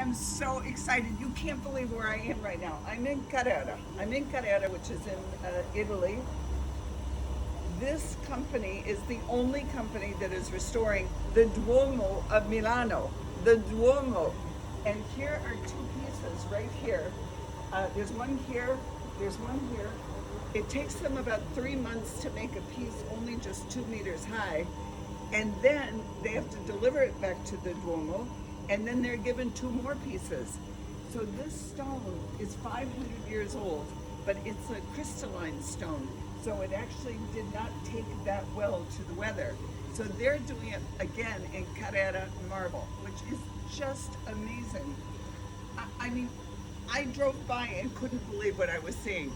am so excited. You can't believe where I am right now. I'm in Carrara. Which is in Italy. This company is the only company that is restoring the Duomo of Milano. The Duomo. And here are two pieces right here. There's one here, there's one here. It takes them about 3 months to make a piece only just 2 meters high. And then they have to deliver it back to the Duomo, and then they're given 2 more pieces. So this stone is 500 years old, but it's a crystalline stone. So it actually did not take that well to the weather. So they're doing it again in Carrara marble, which is just amazing. I mean, I drove by and couldn't believe what I was seeing.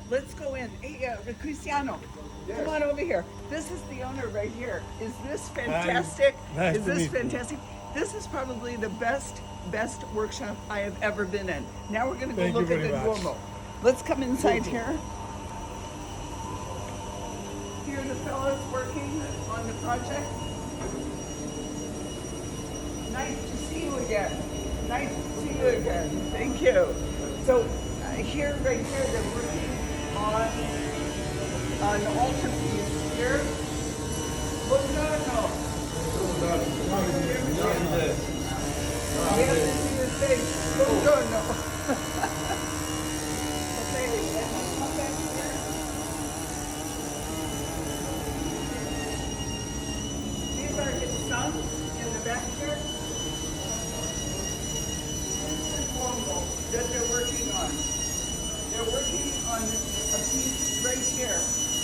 Let's go in. Hey, Cristiano, come on over here. This is the owner right here. Is this fantastic? Nice is to this meet you. fantastic? This is probably the best workshop I have ever been in. Now we're going to go Thank you look at the very much. Duomo. Let's come inside here. Here are the fellows working on the project. Nice to see you again. Nice to see you again. Thank you. So here, right here, they're working on an altarpiece here. Buongiorno. I have to see your face. Buongiorno. Okay, and let's come back here. These are his sons in the back here. That they're working on. They're working on a piece right here,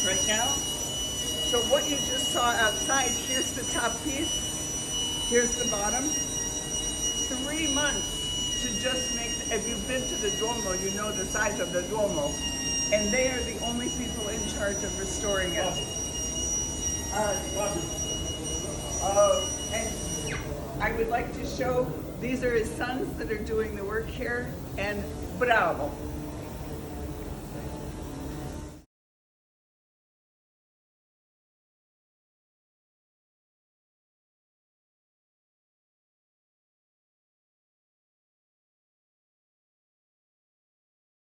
right now. So what you just saw outside, here's the top piece, here's the bottom. 3 months to just make, if you've been to the Duomo, you know the size of the Duomo. And they are the only people in charge of restoring it. And I would like to show, these are his sons that are doing the work here, and bravo.